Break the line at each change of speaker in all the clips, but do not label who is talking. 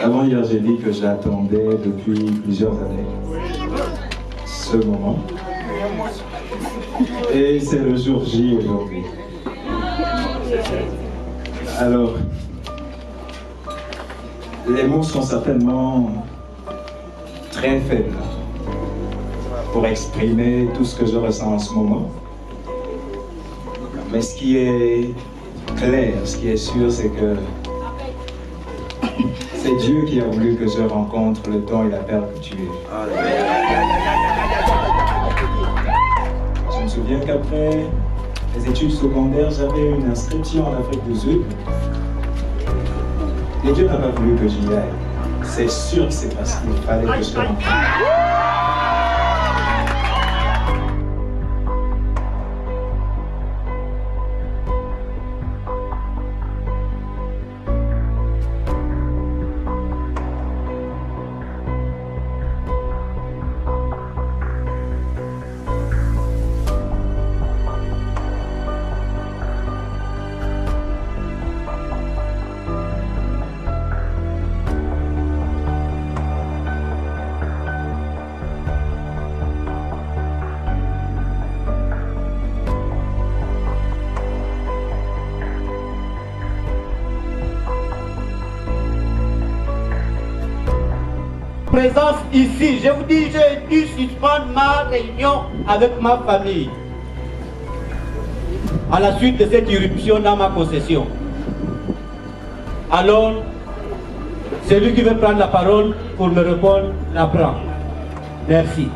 Avant hier, j'ai dit que j'attendais depuis plusieurs années ce moment. Et c'est le jour J aujourd'hui. Alors, les mots sont certainement très faibles pour exprimer tout ce que je ressens en ce moment. Mais ce qui est clair, ce qui est sûr, c'est que c'est Dieu qui a voulu que je rencontre le don et la père que tu es. Je me souviens qu'après les études secondaires, j'avais une inscription en Afrique du Sud. Et Dieu n'a pas voulu que j'y aille. C'est sûr que c'est parce qu'il fallait que je te rencontre.
Présence ici, je vous dis, j'ai dû suspendre ma réunion avec ma famille à la suite de cette irruption dans ma concession. Alors, celui qui veut prendre la parole pour me répondre, la prend. Merci.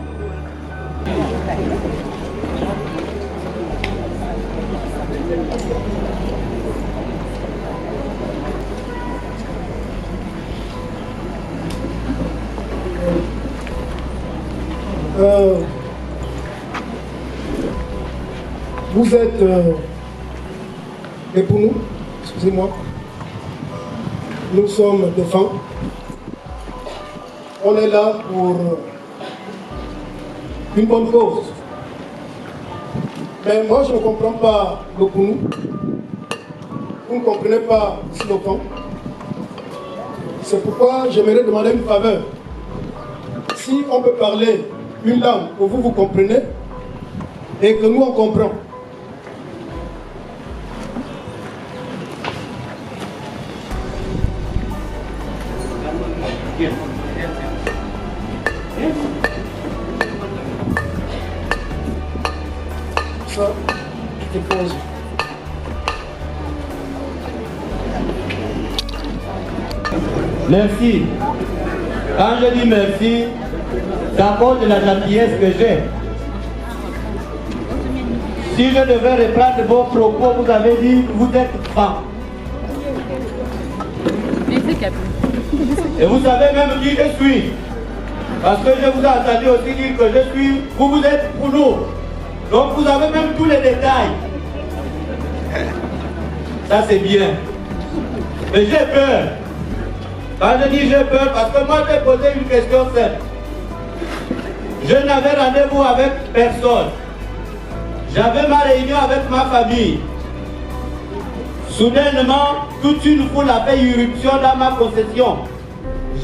Vous êtes, et pour nous, excusez-moi, nous sommes des femmes. On est là pour une bonne cause. Mais moi, je ne comprends pas le pour nous. Vous ne comprenez pas le slogan. C'est pourquoi j'aimerais demander une faveur. Si on peut parler une langue que vous comprenez et que nous on comprend. Ça, je te pose.
Merci. Quand je dis merci, c'est à cause de la gentillesse que j'ai. Si je devais reprendre vos propos, vous avez dit vous êtes femme. Et vous savez même qui je suis. Parce que je vous ai entendu aussi dire que je suis, vous êtes pour nous. Donc vous avez même tous les détails. Ça c'est bien. Mais j'ai peur. Quand je dis j'ai peur, parce que moi j'ai posé une question simple. Je n'avais rendez-vous avec personne. J'avais ma réunion avec ma famille. Soudainement, toute une foule a fait irruption dans ma possession.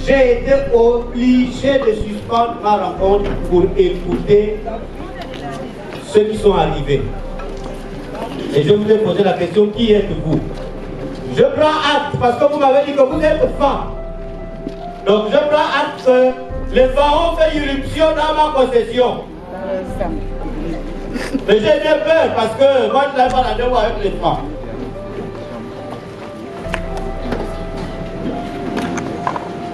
J'ai été obligé de suspendre ma rencontre pour écouter ceux qui sont arrivés. Et je vous ai posé la question, qui êtes-vous? Je prends acte, parce que vous m'avez dit que vous êtes femme. Donc je prends acte que les femmes ont fait irruption dans ma possession. Mais j'ai bien peur parce que moi je n'avais pas rendez-vous avec les femmes.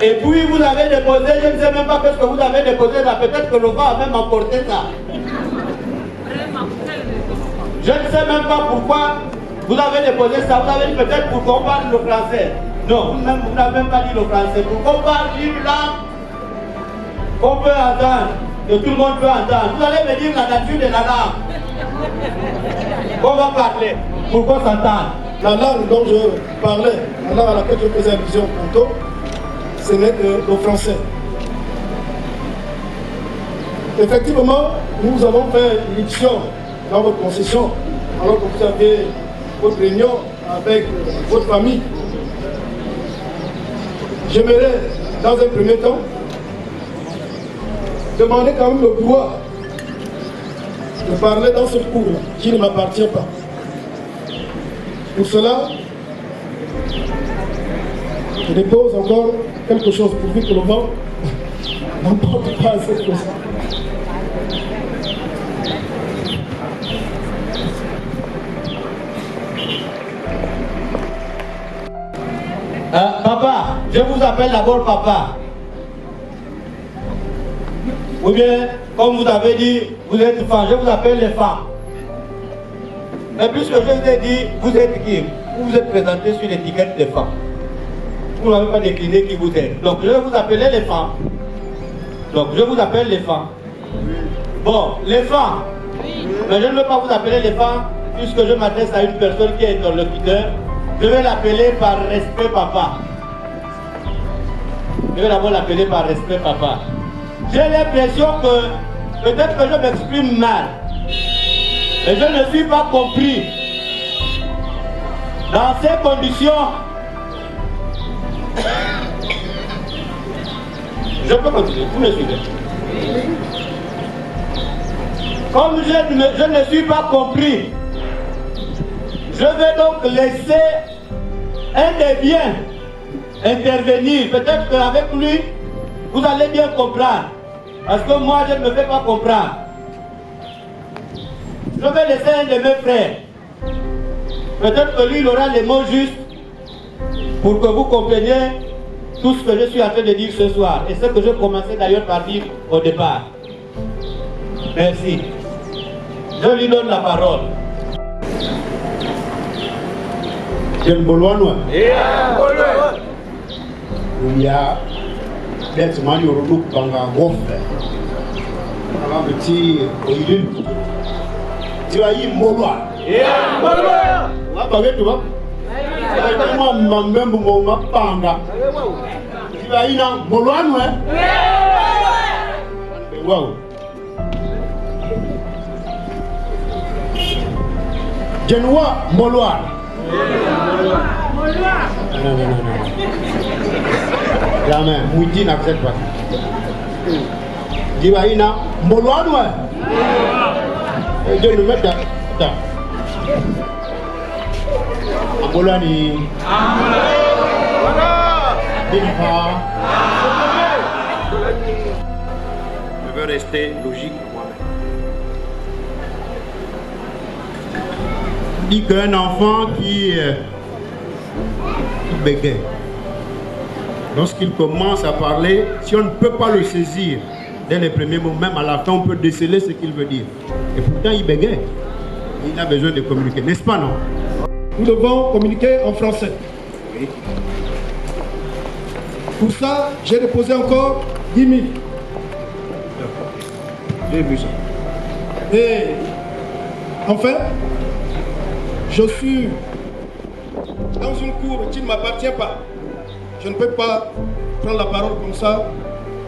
Et puis vous avez déposé, je ne sais même pas ce que vous avez déposé là, peut-être que le vent a même emporté ça. Je ne sais même pas pourquoi vous avez déposé ça, vous avez dit peut-être pour qu'on parle le français. Non, vous n'avez même pas dit le français, pour qu'on parle une langue qu'on peut entendre, que tout le monde peut entendre. Vous allez me dire la nature de la langue. On va parler, pour qu'on s'entende.
La langue dont je parlais, la langue à laquelle je faisais allusion tantôt, ce n'est que le français. Effectivement, nous avons fait une édition dans votre concession, alors que vous avez votre réunion avec votre famille. j'aimerais, dans un premier temps, demander quand même le droit de parler dans ce cours qui ne m'appartient pas. Pour cela, je dépose encore quelque chose pourvu que le vent n'emporte pas cette chose.
Papa, je vous appelle d'abord papa. Ou bien, comme vous avez dit, vous êtes femme, je vous appelle les femmes. Mais puisque je vous ai dit, vous êtes qui? Vous vous êtes présenté sur l'étiquette des femmes. Vous n'avez pas décliné qui vous êtes. Donc je vais vous appeler les femmes. Donc je vous appelle les femmes. Bon, les femmes. Mais je ne veux pas vous appeler les femmes, puisque je m'adresse à une personne qui est interlocuteur. Je vais l'appeler par respect papa. Je vais d'abord l'appeler par respect papa. J'ai l'impression que peut-être que je m'exprime mal. Et je ne suis pas compris. Dans ces conditions, je peux continuer, vous me suivez. Comme je ne suis pas compris, je vais donc laisser un des biens intervenir. Peut-être qu'avec lui, vous allez bien comprendre. Parce que moi, je ne me fais pas comprendre. Je vais laisser un de mes frères. Peut-être que lui, il aura les mots justes pour que vous compreniez tout ce que je suis en train de dire ce soir. Et ce que je commençais d'ailleurs par dire au départ. Merci. Je lui donne la parole.
Il y a des gens qui ont petit tu vas y mourir. Genoa Moloir. Non. Jamais, Mouti n'accepte pas. Divaïna Moloir, je le mets là. Ambolani. Je veux rester logique moi-même. Dit qu'un enfant qui bégaye, lorsqu'il commence à parler, si on ne peut pas le saisir dès les premiers mots, même à la fin, on peut déceler ce qu'il veut dire. Et pourtant, il bégaye. Il a besoin de communiquer, n'est-ce pas, non? Nous devons communiquer en français. Oui. Pour ça, j'ai déposé encore 10 000. J'ai vu ça. Et enfin, je suis dans une cour qui ne m'appartient pas. Je ne peux pas prendre la parole comme ça,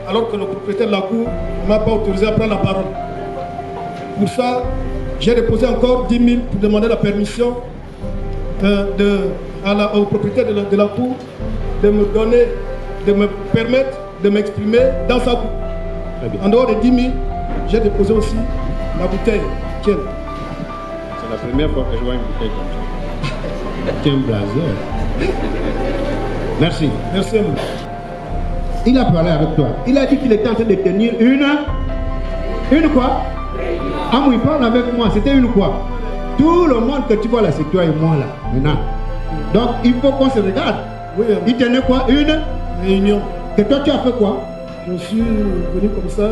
alors que le propriétaire de la cour ne m'a pas autorisé à prendre la parole. Pour ça, j'ai déposé encore 10 000 pour demander la permission au propriétaire de la cour de me donner, de me permettre de m'exprimer dans sa cour. En dehors des 10 000, j'ai déposé aussi la bouteille. Tiens. C'est la première fois que je vois une bouteille comme ça. Tiens, blazer. Merci. Merci à vous. Il a parlé avec toi. Il a dit qu'il était en train de tenir une quoi? Ah oui, il parle avec moi. C'était une quoi? Tout le monde que tu vois là, c'est toi et moi là. Maintenant. Donc il faut qu'on se regarde. Oui, il tenait quoi? Une réunion. Et toi tu as fait quoi? Je suis venu comme ça.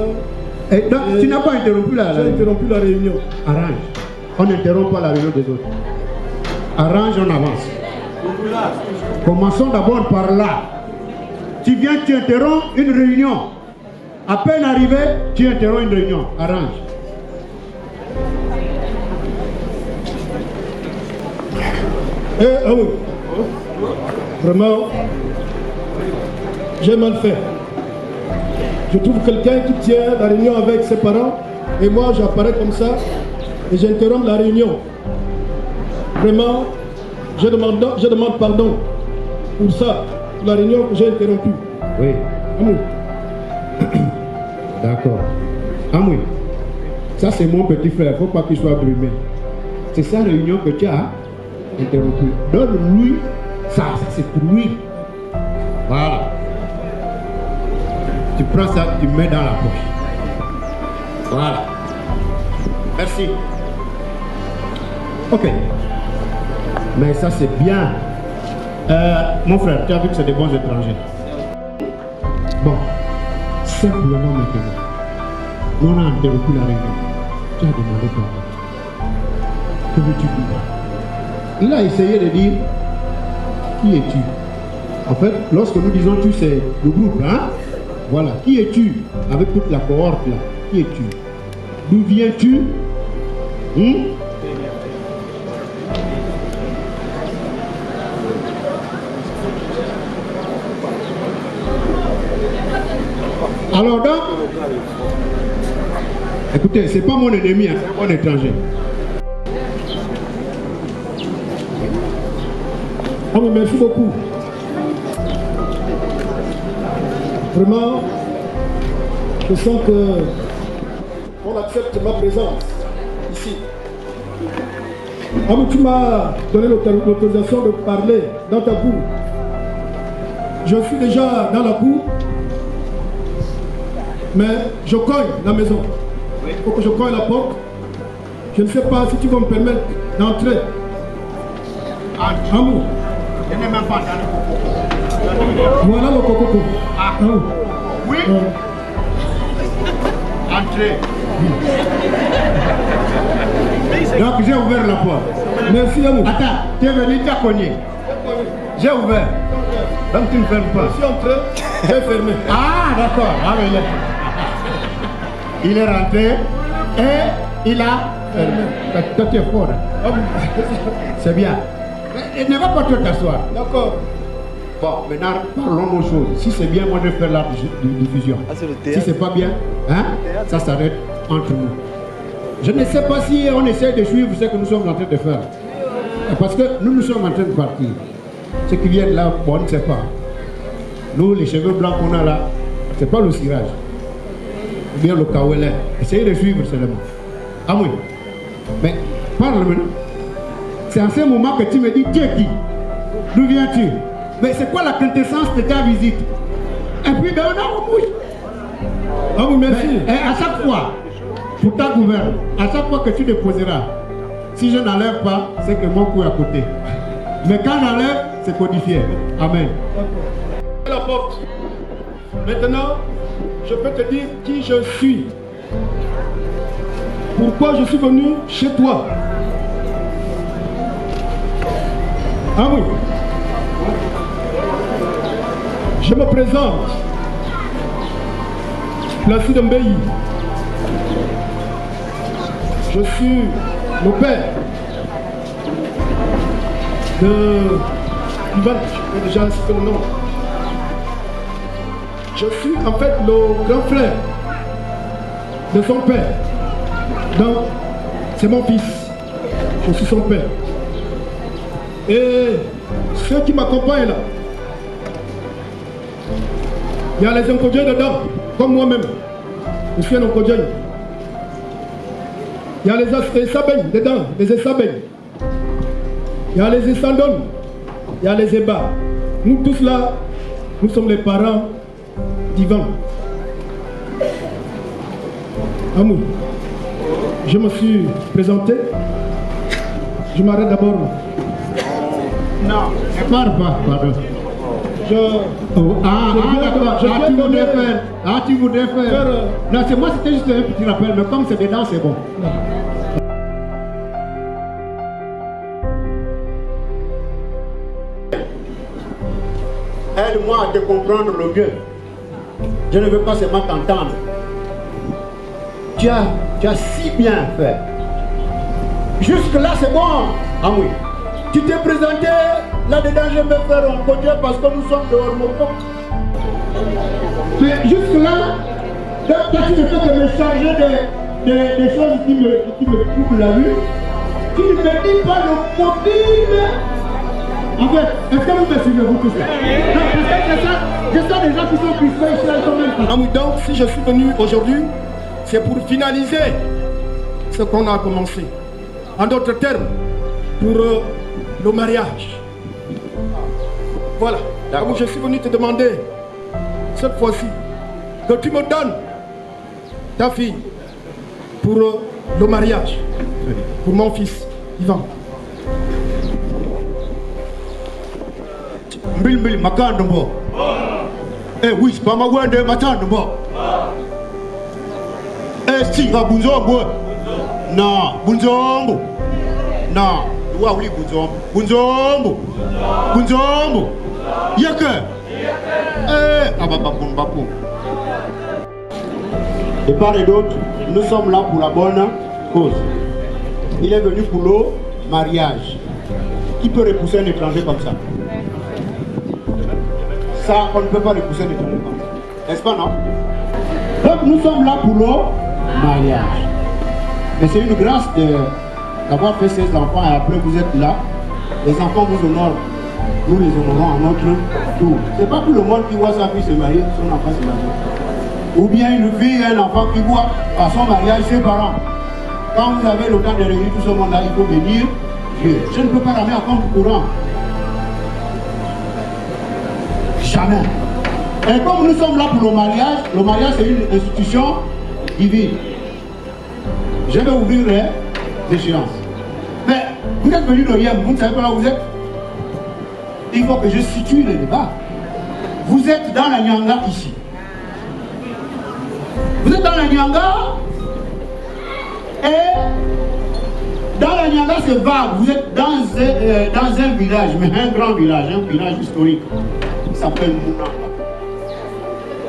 Et donc, tu n'as pas interrompu la réunion? J'ai interrompu la réunion. Arrange. On n'interrompt pas la réunion des autres. Arrange, on avance. Commençons d'abord par là. Tu viens, tu interromps une réunion. À peine arrivé, tu interromps une réunion. Arrange. Ah oui. Vraiment, j'ai mal fait. Je trouve quelqu'un qui tient la réunion avec ses parents et moi j'apparais comme ça et j'interromps la réunion. Vraiment, je demande pardon pour ça. pour la réunion que j'ai interrompue.
Oui.
Amoui.
D'accord. Amoui, ça c'est mon petit frère, il ne faut pas qu'il soit brûlé. C'est sa réunion que tu as interrompue. Donne-lui ça, c'est pour lui. Voilà. Tu prends ça, tu mets dans la poche. Voilà. Merci. Ok. Mais ça c'est bien. Mon frère, tu as vu que c'est des bons étrangers. Bon. Simplement maintenant. Nous on a interrompu la réunion. Tu as demandé pardon. Que veux-tu dire? Il a essayé de dire qui es-tu? En fait, lorsque nous disons tu, c'est le groupe, hein? Voilà, qui es-tu? Avec toute la cohorte là, qui es-tu? D'où viens-tu? Alors donc, écoutez, c'est pas mon ennemi, hein, c'est mon étranger.
Ah oui, merci beaucoup. Vraiment, je sens que on accepte ma présence ici. Ah oui, tu m'as donné l'autorisation de parler dans ta cour. Je suis déjà dans la cour, mais je cogne la maison. Il faut que je cogne la porte. Je ne sais pas si tu vas me permettre d'entrer. Amour.
Je n'ai même pas dans le coco.
Voilà le coco.
Ah. Oui. Entrez. Donc j'ai ouvert la porte.
Merci Amour.
Attends, tu es venu, tu as cogné. J'ai ouvert. Donc tu ne fermes pas.
Je suis entré, j'ai fermé.
Ah d'accord. Ah, mais il est rentré et il a fermé. Toi tu es fort. C'est bien. Mais ne va pas trop t'asseoir.
D'accord.
Bon, maintenant parlons nos choses. Si c'est bien, moi je vais faire la diffusion. Si c'est pas bien, hein, ça s'arrête entre nous. Je ne sais pas si on essaie de suivre ce que nous sommes en train de faire. Parce que nous sommes en train de partir. Ceux qui viennent là, bon, on ne sait pas. Nous, les cheveux blancs qu'on a là, c'est pas le cirage. Ou bien le kawelin. Essayez de suivre seulement. Ah oui. Mais parle maintenant. C'est en ce moment que tu me dis, tu es qui? D'où viens-tu? Mais c'est quoi la quintessence de ta visite? Et puis, ben, on a un bouche.
Ah oui, merci.
Mais, à chaque fois, pour ta gouverne, à chaque fois que tu déposeras, si je n'enlève pas, c'est que mon coup est à côté. Mais quand j'enlève, c'est codifié. Amen.
La porte. Maintenant, je peux te dire qui je suis. Pourquoi je suis venu chez toi. Ah oui. Je me présente. Placide Mbeyi. Je suis le père de Ivan, je vais déjà citer le nom. Je suis en fait le grand frère de son père. Donc, c'est mon fils. Je suis son père. Et ceux qui m'accompagnent là, il y a les Nkodjens dedans, comme moi-même. Je suis un Nkodjen. Il y a les Sabènes dedans, les Sabènes. Il y a les Essandon, il y a les Eba. Nous tous là, nous sommes les parents d'Ivan. Amour, je me suis présenté. Je m'arrête d'abord.
Non, ne parle pas, pardon.
D'accord.
Tu voudrais faire. Non, c'est moi, c'était juste un petit rappel, mais comme c'est dedans, c'est bon. Aide-moi à te comprendre le mieux. Je ne veux pas seulement t'entendre. Tu as si bien fait. Jusque-là, c'est bon. Ah oui. Tu t'es présenté, là-dedans, je vais faire un côté parce que nous sommes dehors, mon peuple. Mais jusque-là, toi, tu ne fais que me charger des choses qui me troublent la vue. Tu ne me dis pas le mobile. En fait, est-ce que vous me suivez, vous tous là? Non, parce que Je sens des gens qui sont crispés ici, là, ils sont même crispés.
Ah oui, donc si je suis venu aujourd'hui, c'est pour finaliser ce qu'on a commencé. En d'autres termes, pour le mariage. Voilà. Donc je suis venu te demander, cette fois-ci, que tu me donnes ta fille pour le mariage, pour mon fils, Ivan. Mbil Makandombo. Eh oui, c'est pas ma wende Makandombo. Eh si, va Bunzombo. Non, Bunzombo. Non, wa oui Bunzombo. Bunzombo. Bunzombo. Yeke. Eh, abababumbapu.
De part et d'autre, nous sommes là pour la bonne cause. Il est venu pour le mariage. Qui peut repousser un étranger comme ça? Ça, on ne peut pas repousser un étranger comme ça. N'est-ce pas, non? Donc nous sommes là pour le mariage. Mais c'est une grâce d'avoir fait ces enfants et après vous êtes là. Les enfants vous honorent. Nous les honorons à notre tour. C'est pas tout le monde qui voit sa fille se marier, son enfant se marier. Ou bien une fille et un enfant qui voit à son mariage ses parents. Quand vous avez le temps de réunir tout ce monde-là, il faut bénir Dieu. Je ne peux pas ramener à compte courant. Jamais. Et comme nous sommes là pour le mariage c'est une institution divine. Je vais ouvrir les échéances. Mais vous êtes venu de Yem, vous ne savez pas là où vous êtes. Il faut que je situe le débat. Vous êtes dans la Nyanga ici. Vous êtes dans la Nyanga et dans la Nyanga c'est vague. Vous êtes dans un village, mais un grand village, un village historique. Il s'appelle Mounanga.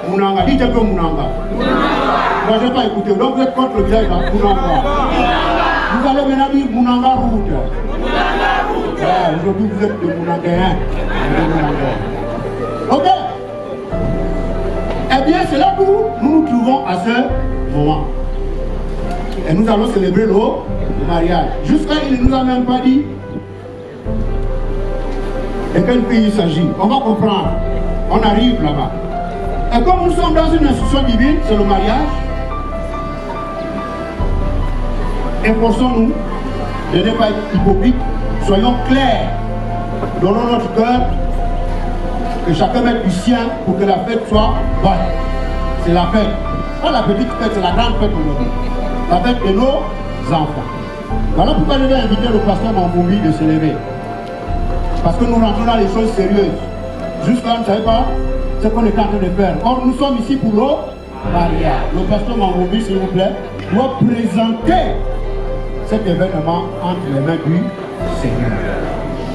Mounanga, dites un peu Mounanga. Moi je n'ai pas écouté. Donc vous êtes contre le village là, Mounanga. Vous allez maintenant dire Mounanga route. Aujourd'hui vous êtes de Mounanga. Ok. Eh bien, c'est là où nous nous trouvons à ce moment. Et nous allons célébrer le mariage. Jusqu'à il ne nous a même pas dit de quel pays il s'agit. On va comprendre. On arrive là-bas. Et comme nous sommes dans une institution divine, c'est le mariage, efforçons-nous de ne pas être hypocrites. Soyons clairs. Donnons notre cœur. Que chacun mette du sien pour que la fête soit bonne. C'est la fête. Pas la petite fête, c'est la grande fête aujourd'hui. La fête de nos enfants. Voilà pourquoi je vais inviter le pasteur Mamboumbi de se lever. Parce que nous rentrons dans les choses sérieuses. Jusqu'à on ne savait pas ce qu'on est en train de faire. Or, nous sommes ici pour le mariage. Le pasteur Mamboumbi, s'il vous plaît, doit présenter cet événement entre les mains du Seigneur.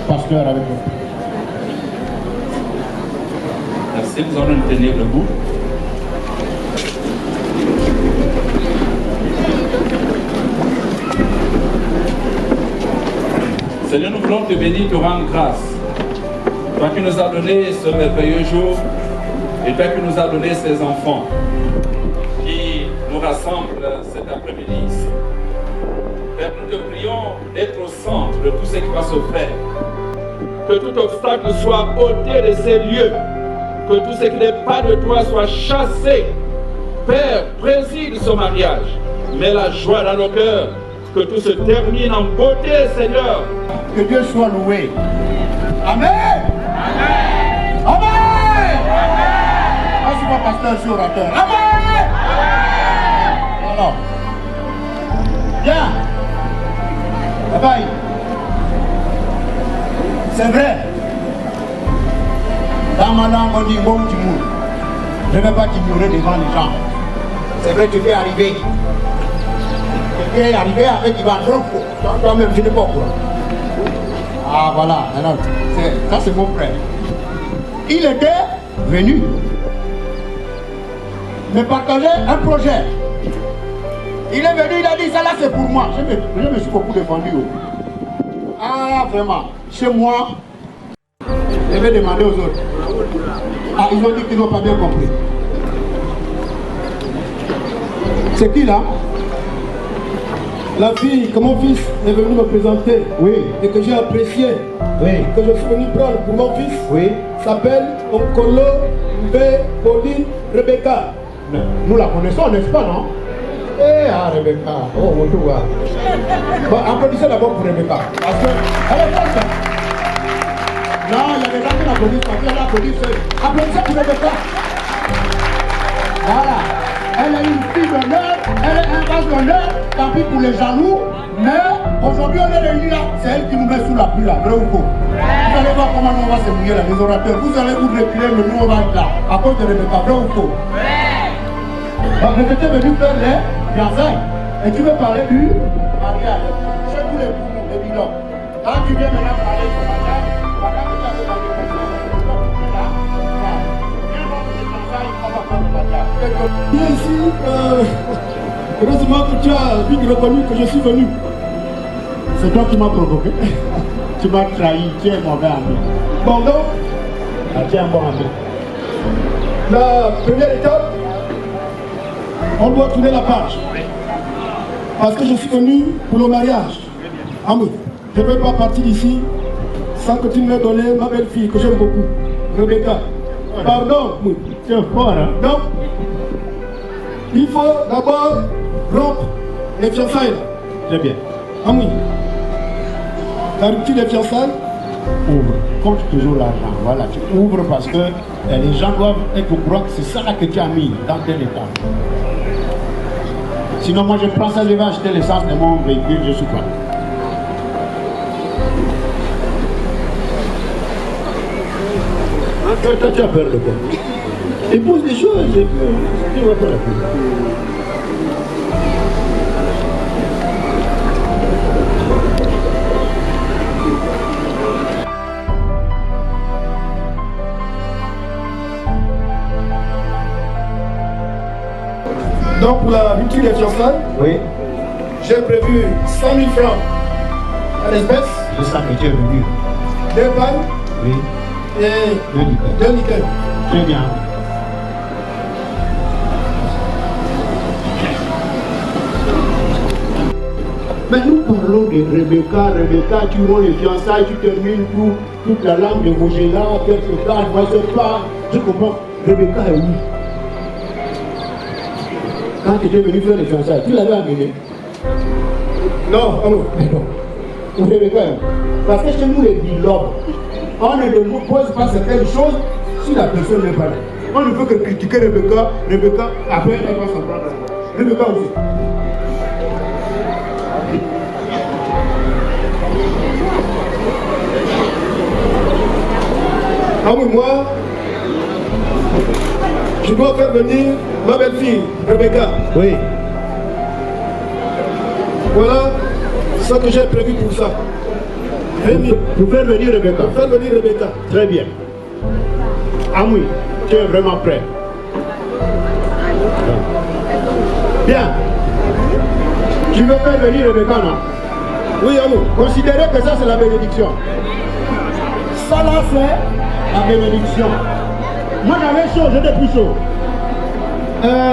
Pasteur, avec vous.
Merci, nous allons nous tenir debout. Seigneur, nous voulons te bénir, te rendre grâce. Toi qui nous as donné ce merveilleux jour et toi qui nous as donné ces enfants qui nous rassemblent cet après-midi ici. Père, nous te prions d'être au centre de tout ce qui va se faire. Que tout obstacle soit ôté de ces lieux. Que tout ce qui n'est pas de toi soit chassé. Père, préside ce mariage. Mets la joie dans nos cœurs. Que tout se termine en beauté, Seigneur.
Que Dieu soit loué. Amen. Amen. Amen. Moi, je suis pas pasteur, je suis orateur. Amen. Alors. Bien. Bye bye. C'est vrai. Dans ma langue, on dit bon du monde. Je ne vais pas t'ignorer devant les gens. C'est vrai, tu es arrivé. Tu es arrivé avec Ivan Rocco. Toi-même, je n'ai pas au courant. Ah voilà, alors, ça c'est mon frère. Il était venu me partager un projet. Il est venu, il a dit ça là c'est pour moi. Je me suis beaucoup défendu. Ah vraiment, chez moi, je vais demander aux autres. Ah, ils ont dit qu'ils n'ont pas bien compris. C'est qui là?
La fille que mon fils est venu me présenter,
Oui.
et que j'ai apprécié,
Oui.
que je suis venu prendre pour mon fils,
Oui.
s'appelle Okolo V. Pauline Rebecca.
Nous la connaissons, n'est-ce pas, non? Eh, Rebecca. Oh, on te voit. Bon, applaudissez d'abord pour Rebecca. Parce qu'elle est forte. Non, il y a des gens qui l'applaudissent parce qu'elle applaudit seule. Applaudissez pour Rebecca. Voilà. Elle est une fille d'honneur, elle est un vase d'honneur, tant pis pour les jaloux, mais aujourd'hui on est réunis là, c'est elle qui nous met sous la pluie là, vrai ou faux? Vous allez voir comment nous on va se mouiller là, les orateurs, vous allez vous reculer, mais nous on va être là, à cause de Rebecca, vrai ou faux? Mais tu es venu faire les fiançailles, et tu veux parler du mariage, chez tous les poumons, les bilans. Quand tu viens maintenant parler du mariage, madame tu as demandé là,
Viens ici, heureusement que tu as vite reconnu que je suis venu.
c'est toi qui m'as provoqué. Tu m'as trahi, tu es un mauvais ami.
Bon donc,
Tu es un bon ami.
la première étape, on doit tourner la page. Parce que je suis venu pour le mariage. Ami, je ne veux pas partir d'ici sans que tu me donnes ma belle-fille que j'aime beaucoup, Rebecca. Pardon, oui.
Tu es fort, hein?
Donc, il faut d'abord rompre les fiançailles.
Très bien.
Ami, la rupture des fiançailles,
Ouvre. Compte toujours l'argent. Voilà, tu ouvres parce que les gens doivent être au courant que c'est ça là que tu as mis dans tel état. Sinon, moi je prends ça, je vais acheter l'essence de mon véhicule, je suis pas. Toi, tu as peur de quoi? Épouse des choses, et puis tu vas pas la peur.
donc pour la rupture des fiançailles,
Oui,
j'ai prévu 100 000 francs à l'espèce,
je sens que tu es venu.
2 pannes
Oui,
et
2
2 nickels.
Très bien. Mais nous parlons de Rebecca. Rebecca, tu rends les fiançailles, tu termines toute la langue de Vogela, quelque part, je ne sais pas. Je comprends. Rebecca est où? Quand tu étais venu faire les fiançailles, tu l'avais amené?
Non, non.
Mais non. Où Rebecca est où? Parce que chez nous, les bilobes, on ne nous pose pas certaines choses si la personne n'est pas là. On ne peut que critiquer Rebecca. Rebecca, après, elle va s'en prendre. Rebecca aussi.
Ah oui, moi, je dois faire venir ma belle-fille, Rebecca.
Oui.
Voilà ce que j'ai prévu pour ça.
Pour faire venir Rebecca.
Pour faire venir Rebecca.
Très bien. Amoui, tu es vraiment prêt? Bien. Tu veux faire venir Rebecca, non?
Oui, Amou.
Considérez que ça, c'est la bénédiction. Ça, là, c'est la bénédiction. Moi, j'avais chaud, j'étais plus chaud.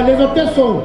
Les hôtesses sont